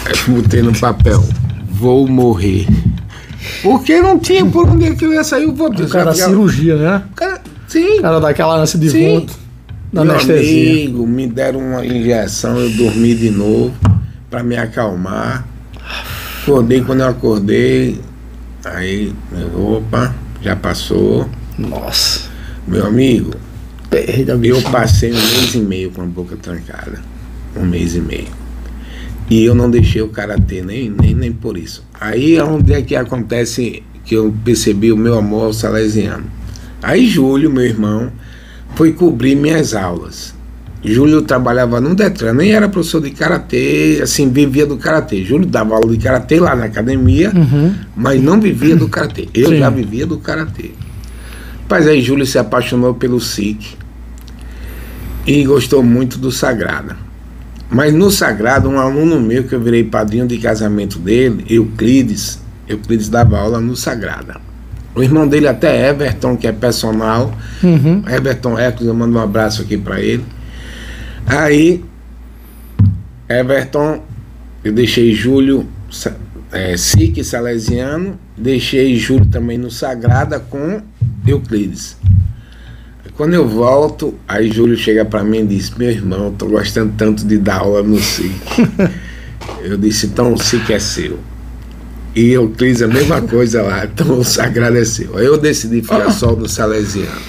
Aí botei no papel, vou morrer. Porque não tinha por onde que eu ia sair.
O cara cirurgia, né?
Sim.
O cara dá aquela ânsia de vômito, da anestesia.
Amigo, me deram uma injeção, eu dormi de novo, pra me acalmar. Acordei, quando eu acordei, aí, opa, já passou.
Nossa.
Meu amigo, eu passei 1 mês e meio com a boca trancada. 1 mês e meio. E eu não deixei o karatê, nem por isso. Aí é onde é que acontece que eu percebi o meu amor ao salesiano. Aí Júlio, meu irmão, foi cobrir minhas aulas. Júlio trabalhava no Detran, nem era professor de karatê, assim, vivia do karatê. Júlio dava aula de karatê lá na academia, mas não vivia do karatê. Eu já vivia do karatê. Mas aí Júlio se apaixonou pelo SIC e gostou muito do Sagrada. Mas no Sagrado, um aluno meu que eu virei padrinho de casamento dele, Euclides dava aula no Sagrada. O irmão dele até Everton, que é personal, Everton Eccles, eu mando um abraço aqui para ele. Aí Everton, eu deixei Júlio SIC Salesiano, deixei Júlio também no Sagrada com Euclides. Quando eu volto, aí Júlio chega para mim e diz: meu irmão, tô gostando tanto de dar aula no SIC. Eu disse: então o SIC é seu. E Euclides a mesma coisa lá, então o Sagrado é seu. Aí eu decidi ficar só no Salesiano.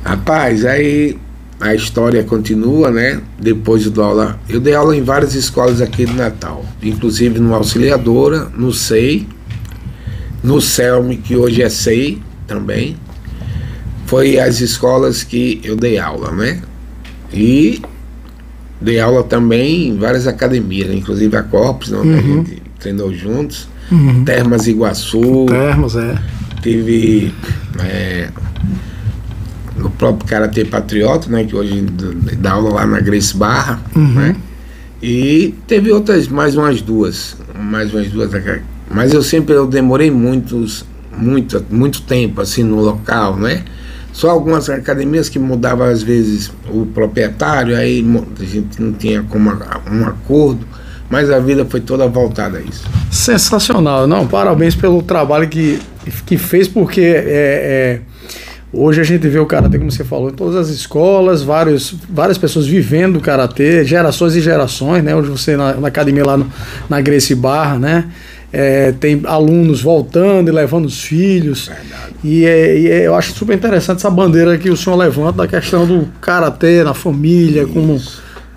Rapaz, aí a história continua, né? Depois eu dou aula. Eu dei aula em várias escolas aqui de Natal, inclusive no Auxiliadora, no SEI, no CELM, que hoje é SEI também. Foi as escolas que eu dei aula, né? E dei aula também em várias academias, inclusive a Corpus, onde a gente treinou juntos. Termas Iguaçu.
Termas,
Tive no próprio Karatê Patriota, né? Que hoje dá aula lá na Grace Barra, né? E teve outras, mais umas duas. Mas eu demorei muito tempo assim no local, né? Só algumas academias que mudavam às vezes o proprietário, aí a gente não tinha como um acordo, mas a vida foi toda voltada a isso.
Sensacional, não, parabéns pelo trabalho que fez, porque hoje a gente vê o Karatê, como você falou, em todas as escolas, várias pessoas vivendo o Karatê, gerações e gerações, né? Hoje você na academia lá na Grace Barra, né? Tem alunos voltando e levando os filhos.
Verdade.
E eu acho super interessante essa bandeira que o senhor levanta da questão do Karatê na família, como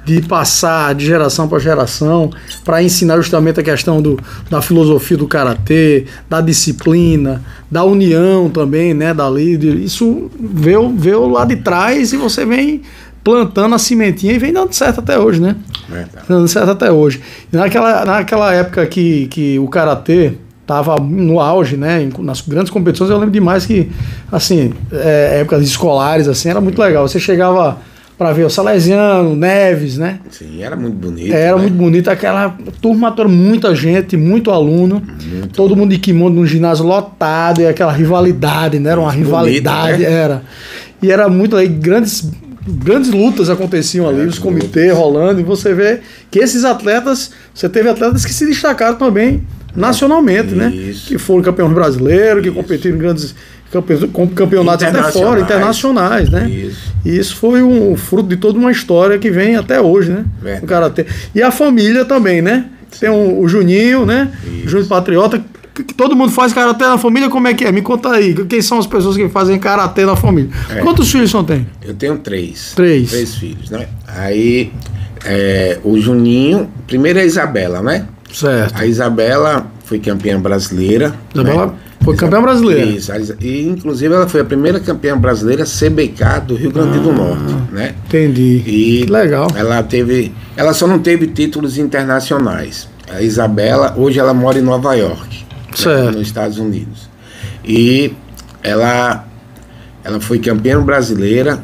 de passar de geração para geração, para ensinar justamente a questão da filosofia do Karatê, da disciplina, da união também, né, da líder. Isso veio lá de trás e você vem plantando a sementinha e vem dando certo até hoje, né? Dando certo até hoje. E naquela época que o Karatê estava no auge, né? Nas grandes competições, eu lembro demais que, assim, épocas escolares, assim, era muito legal. Você chegava para ver o Salesiano, Neves, né?
Sim, era muito bonito.
Era muito bonito, aquela turma toda, muita gente, muito aluno, todo mundo de kimono num ginásio lotado, e aquela rivalidade, né? Era uma rivalidade, bonito, né? Era. E era muito aí, grandes lutas aconteciam ali, os comitês rolando, e você vê que esses atletas, você teve atletas que se destacaram também nacionalmente, né? Que foram campeões brasileiros, que competiram em grandes campeonatos até fora, internacionais, né? E isso foi um fruto de toda uma história que vem até hoje, né? O Karatê. E a família também, né? Tem o Juninho, né? O Juninho Patriota, que todo mundo faz Karatê na família, como é que é? Me conta aí, quem são as pessoas que fazem Karatê na família? Quantos filhos você tem?
Eu tenho três.
Três
filhos, né? Aí, o Juninho, primeiro é a Isabela, né?
Certo.
A Isabela foi campeã brasileira.
Isabela,
né?
foi campeã brasileira.
Isso, e inclusive ela foi a primeira campeã brasileira CBK do Rio Grande do Norte, né?
Entendi.
E
legal.
Ela só não teve títulos internacionais. A Isabela, hoje ela mora em Nova York, né, nos Estados Unidos. E ela foi campeã brasileira,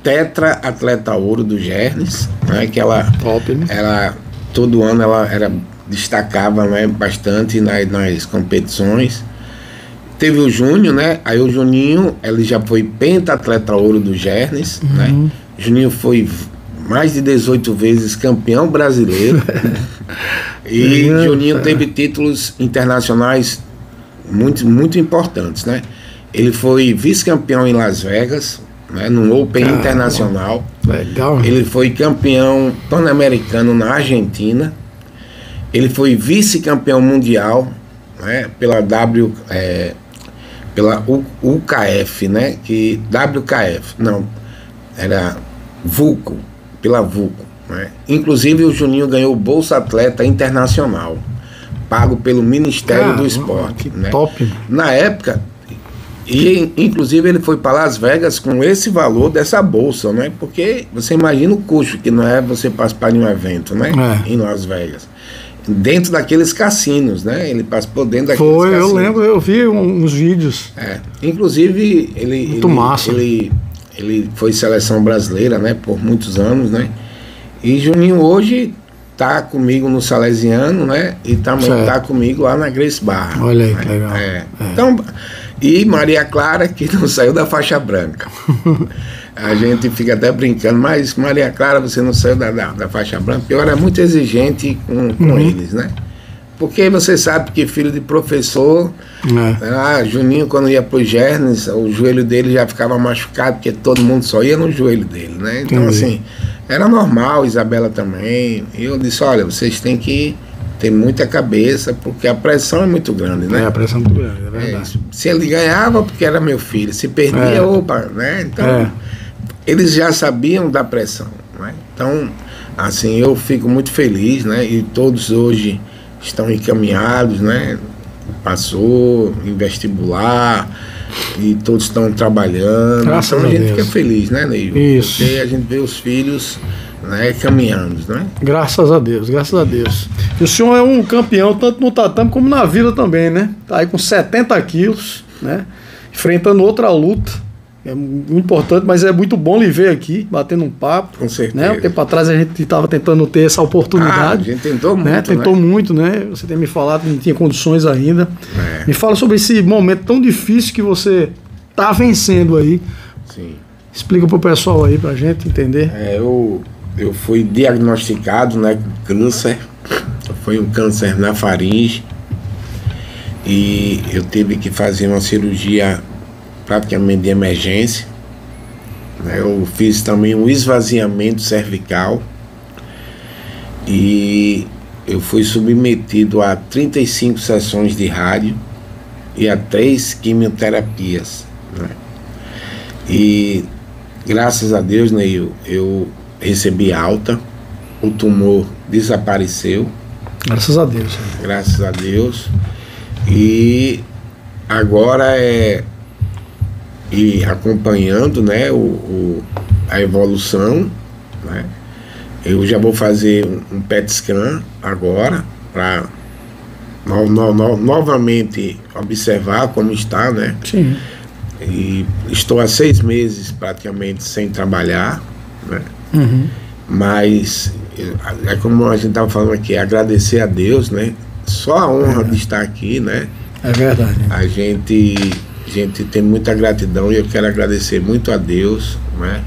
tetra atleta ouro do Gernes, né? Que
top, né?
Ela todo ano ela destacava, né, bastante nas competições. Teve o Júnior, né? Aí o Juninho, ele já foi pentatleta ouro do Gernes, né? Juninho foi mais de 18 vezes campeão brasileiro. E Juninho teve títulos internacionais muito importantes, né? Ele foi vice-campeão em Las Vegas, né? No Open internacional.
Legal.
Ele foi campeão pan-americano na Argentina. Ele foi vice-campeão mundial, né? Pela UKF, né? Que WKF, não, era Vulco, pela Vulco, né? Inclusive o Juninho ganhou o Bolsa Atleta Internacional, pago pelo Ministério do Esporte, né?
Top.
Na época, e inclusive ele foi para Las Vegas com esse valor dessa bolsa, né? Porque você imagina o custo que não é você participar de um evento, né? Em Las Vegas. Dentro daqueles cassinos, né? Ele participou dentro daqueles cassinos.
Eu lembro, eu vi uns vídeos.
Inclusive, ele foi seleção brasileira, né? Por muitos anos, né? E Juninho hoje tá comigo no Salesiano, né? E também tá comigo lá na Grace Barra.
Olha aí, que legal.
Então, e Maria Clara, que não saiu da faixa branca. A gente fica até brincando, mas Maria Clara, você não saiu da faixa branca, porque eu era muito exigente com eles, né? Porque você sabe que filho de professor, Juninho, quando ia pro Gernes, o joelho dele já ficava machucado, porque todo mundo só ia no joelho dele, né? Então, assim, era normal, Isabela também. E eu disse, olha, vocês têm que ter muita cabeça, porque a pressão é muito grande, né?
A pressão é muito grande, é verdade.
Se ele ganhava, porque era meu filho. Se perdia, opa, né? Então, eles já sabiam da pressão, né? Então, assim, eu fico muito feliz, né? E todos hoje estão encaminhados, né? Passou em vestibular e todos estão trabalhando.
Graças
então a gente
Deus.
fica feliz, né, Neil?
Isso.
Porque a gente vê os filhos, né, caminhando, né?
Graças a Deus, graças a Deus. E o senhor é um campeão tanto no tatame como na vida também, né? Tá aí com 70 quilos, né? Enfrentando outra luta. É muito importante, mas é muito bom lhe ver aqui, batendo um papo.
Com certeza.
Né? Um tempo atrás a gente estava tentando ter essa oportunidade.
A gente tentou muito,
né? Tentou muito, né? Você tem me falado que não tinha condições ainda.
É.
Me fala sobre esse momento tão difícil que você está vencendo aí.
Sim.
Explica pro pessoal aí, pra gente entender.
Eu fui diagnosticado, né, com câncer. Foi um câncer na faringe. E eu tive que fazer uma cirurgia praticamente de emergência. Eu fiz também um esvaziamento cervical e eu fui submetido a 35 sessões de rádio e a 3 quimioterapias, né? E graças a Deus, né, eu recebi alta, o tumor desapareceu.
Graças a Deus.
Graças a Deus. E agora e acompanhando, né, a evolução, né? Eu já vou fazer um PET scan agora para novamente observar como está, né?
Sim.
E estou há 6 meses praticamente sem trabalhar, né? Mas é como a gente estava falando aqui, agradecer a Deus, né? Só a honra de estar aqui, né?
É verdade.
A gente tem muita gratidão e eu quero agradecer muito a Deus, né?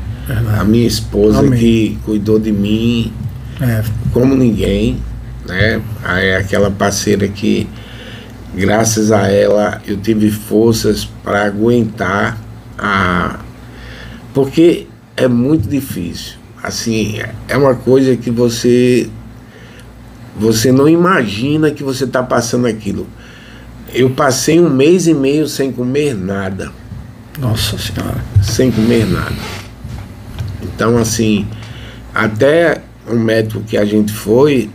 A minha esposa,
amém,
que cuidou de mim como ninguém, né? É aquela parceira que, graças a ela, eu tive forças para aguentar porque é muito difícil. Assim, é uma coisa que você não imagina que você está passando aquilo. Eu passei 1 mês e meio sem comer nada.
Nossa Senhora.
Sem comer nada. Então, assim, até o médico que a gente foi,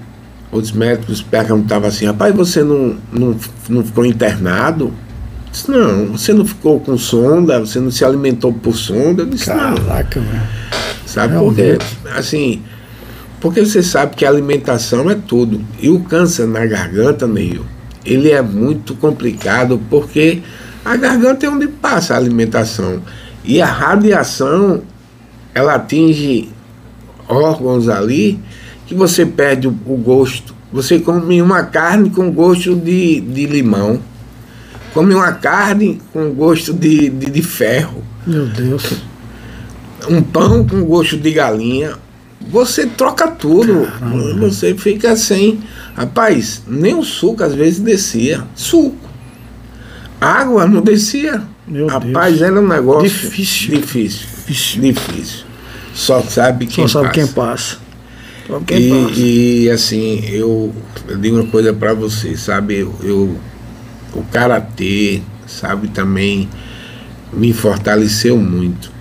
os médicos perguntavam assim, rapaz, você não ficou internado? Eu disse, não, você não ficou com sonda, você não se alimentou por sonda? Eu disse,
caraca,
não.
Velho.
Sabe por quê? Assim, porque você sabe que a alimentação é tudo. E o câncer na garganta, Neil, ele é muito complicado, porque a garganta é onde passa a alimentação. E a radiação, ela atinge órgãos ali que você perde o gosto. Você come uma carne com gosto de limão. Come uma carne com gosto de ferro.
Meu Deus.
Um pão com gosto de galinha. Você troca tudo. Caramba. Você fica sem. Rapaz, nem o suco às vezes descia. Suco. Água não descia.
Meu
Rapaz,
Deus.
era um negócio
difícil.
Só sabe quem passa.
Quem passa.
E assim, eu digo uma coisa pra você, sabe? O karatê, sabe, também me fortaleceu muito.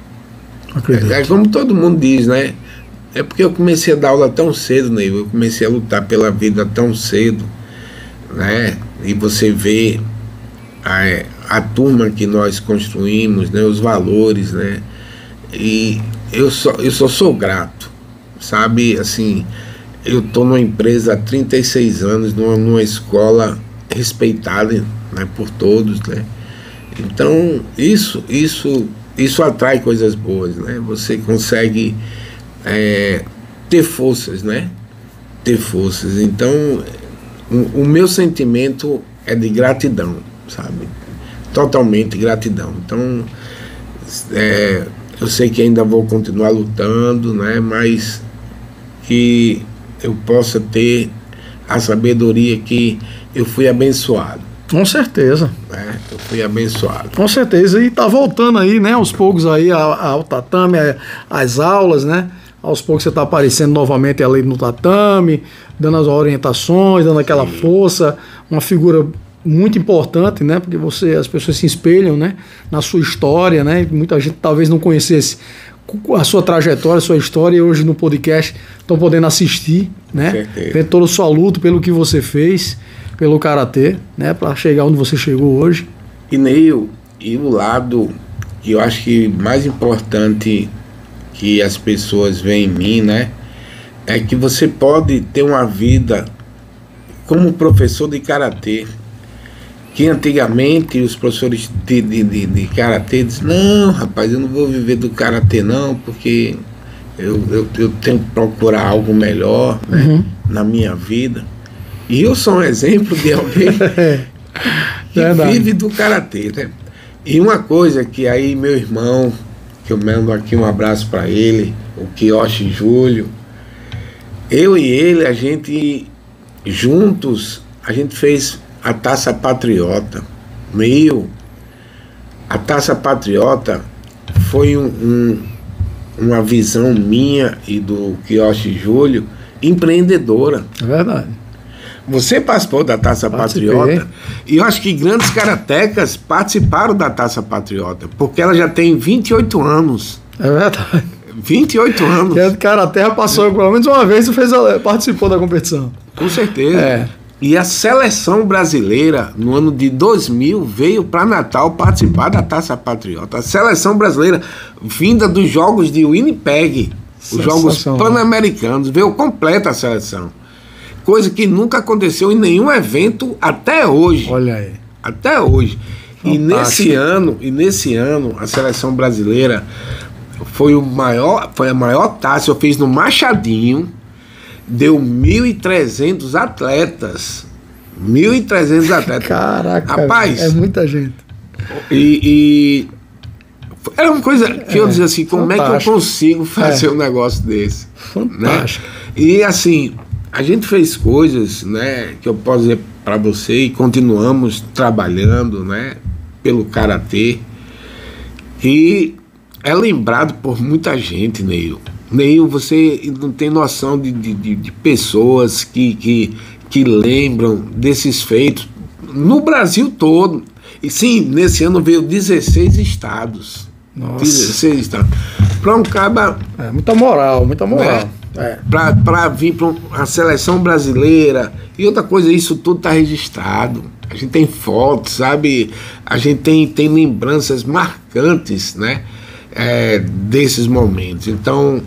É como todo mundo diz, né? É porque eu comecei a dar aula tão cedo, né? Eu comecei a lutar pela vida tão cedo, né? E você vê a turma que nós construímos, né? Os valores, né? E eu só sou grato, sabe? Assim, eu tô numa empresa há 36 anos, numa escola respeitada, né, por todos, né? Então, isso atrai coisas boas, né? Você consegue ter forças, né? Ter forças. Então, o meu sentimento é de gratidão, sabe? Totalmente gratidão. Então, eu sei que ainda vou continuar lutando, né? Mas que eu possa ter a sabedoria que eu fui abençoado.
Com certeza.
Né? Eu fui abençoado.
Com certeza. E tá voltando aí, né? Aos poucos aí ao tatame, às aulas, né? Aos poucos você tá aparecendo novamente ali no tatame, dando as orientações, dando aquela força, uma figura muito importante, né? Porque as pessoas se espelham, né? Na sua história, né? Muita gente talvez não conhecesse a sua trajetória, a sua história, e hoje no podcast estão podendo assistir, né? Vendo toda a sua luta pelo que você fez, pelo karatê, né? Para chegar onde você chegou hoje.
E Neil, e o lado que eu acho que mais importante que as pessoas veem em mim, né? É que você pode ter uma vida como professor de karatê. Que antigamente os professores de karatê diziam, não, rapaz, eu não vou viver do karatê não, porque eu tenho que procurar algo melhor, né, na minha vida. E eu sou um exemplo de alguém que vive do karatê, né? E uma coisa que aí meu irmão, que eu mando aqui um abraço para ele, o Kiyoshi Júlio, eu e ele, a gente juntos, a gente fez a Taça Patriota. A Taça Patriota foi uma visão minha e do Kiyoshi Júlio empreendedora.
É verdade.
Você participou da Taça Patriota e eu acho que grandes karatecas participaram da Taça Patriota, porque ela já tem 28 anos.
É verdade.
28 anos.
Que a Karaté passou pelo menos uma vez e participou da competição.
Com certeza. E a seleção brasileira, no ano de 2000, veio para Natal participar da Taça Patriota. A seleção brasileira, vinda dos jogos de Winnipeg, os jogos pan-americanos, veio completa a seleção. Coisa que nunca aconteceu em nenhum evento até hoje.
Olha aí.
Até hoje. E nesse ano, a seleção brasileira foi a maior taça. Eu fiz no Machadinho. Deu 1.300 atletas. 1.300 atletas.
Caraca,
rapaz,
é muita gente.
E era uma coisa que eu dizia assim, como fantástico. É que eu consigo fazer um negócio desse?
Fantástico.
Né? E assim, a gente fez coisas, né, que eu posso dizer para você, e continuamos trabalhando, né, pelo karatê. E é lembrado por muita gente, Neil. Neil, você não tem noção de pessoas que lembram desses feitos no Brasil todo. E sim, nesse ano veio 16 estados.
Nossa.
16 estados. Para um caba.
Muita moral, muita moral.
Né? Para vir para a seleção brasileira. E outra coisa, isso tudo está registrado. A gente tem fotos, sabe? A gente tem lembranças marcantes, né? Desses momentos. Então.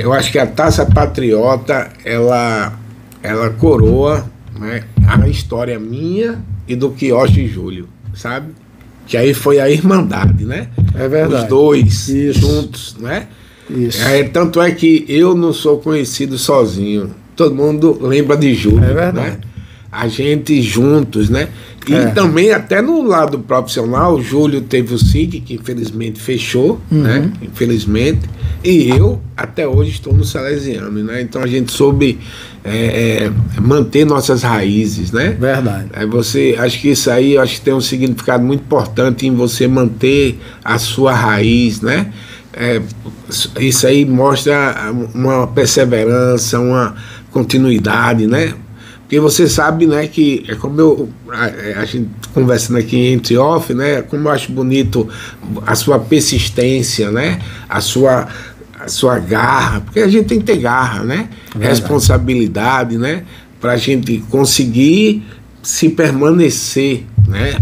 Eu acho que a Taça Patriota ela coroa, né, a história minha e do Kiyoshi Júlio, sabe? Que aí foi a irmandade, né?
É verdade.
Os dois juntos, né?
Isso.
Tanto é que eu não sou conhecido sozinho. Todo mundo lembra de Júlio.
É verdade.
Né? A gente juntos, né? E também até no lado profissional, o Júlio teve o SIG, que infelizmente fechou, né? Infelizmente. E eu, até hoje, estou no Salesiano, né? Então a gente soube manter nossas raízes, né?
Verdade.
Acho que isso aí acho que tem um significado muito importante em você manter a sua raiz, né? Isso aí mostra uma perseverança, uma continuidade, né? Porque você sabe, né, que é como a gente conversando aqui entre off, né, como eu acho bonito a sua persistência, né, a sua garra, porque a gente tem que ter garra, né, responsabilidade, né, pra gente conseguir se permanecer, né,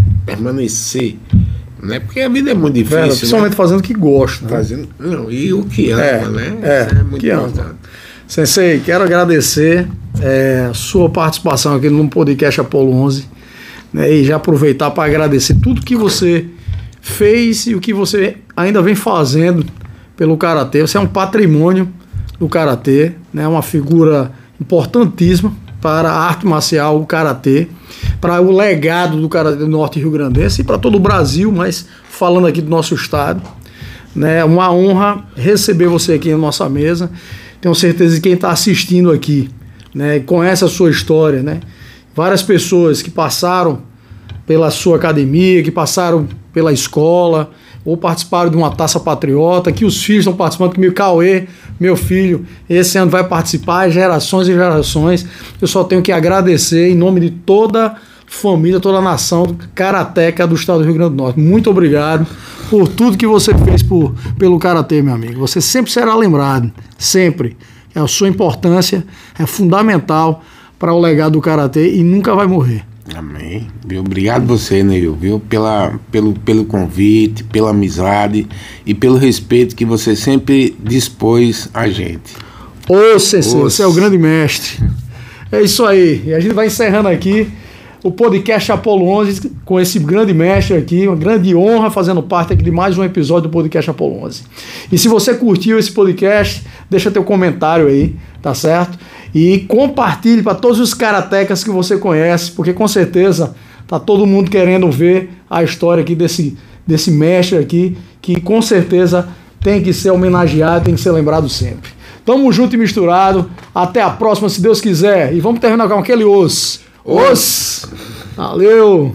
porque a vida é muito difícil,
principalmente, né? Fazendo o que gosta,
né? E o que ama, né, isso é muito importante.
Sensei, quero agradecer a sua participação aqui no podcast Apolo 11, né, e já aproveitar para agradecer tudo que você fez e o que você ainda vem fazendo pelo karatê. Você é um patrimônio do karatê, né, uma figura importantíssima para a arte marcial, o karatê, para o legado do karatê do Norte Rio-Grandense e para todo o Brasil, mas falando aqui do nosso estado, né, é uma honra receber você aqui na nossa mesa. Tenho certeza que quem está assistindo aqui, né, conhece a sua história, né, várias pessoas que passaram pela sua academia, que passaram pela escola, ou participaram de uma Taça Patriota, que os filhos estão participando, que o Cauê, meu filho, esse ano vai participar, gerações e gerações. Eu só tenho que agradecer em nome de toda a família, toda a nação karateca do estado do Rio Grande do Norte. Muito obrigado por tudo que você fez pelo karatê, meu amigo. Você sempre será lembrado, sempre. A sua importância é fundamental para o legado do karatê e nunca vai morrer.
Amém. Obrigado você, Neil, viu? Pelo convite, pela amizade e pelo respeito que você sempre dispôs a gente.
Ô, Sensei, você é o grande mestre. É isso aí. E a gente vai encerrando aqui o podcast Apolo 11 com esse grande mestre aqui. Uma grande honra fazendo parte aqui de mais um episódio do podcast Apolo 11. E se você curtiu esse podcast, deixa teu comentário aí, tá certo? E compartilhe para todos os karatecas que você conhece, porque com certeza tá todo mundo querendo ver a história aqui desse mestre aqui, que com certeza tem que ser homenageado, tem que ser lembrado sempre. Tamo junto e misturado. Até a próxima, se Deus quiser. E vamos terminar com aquele os. Valeu!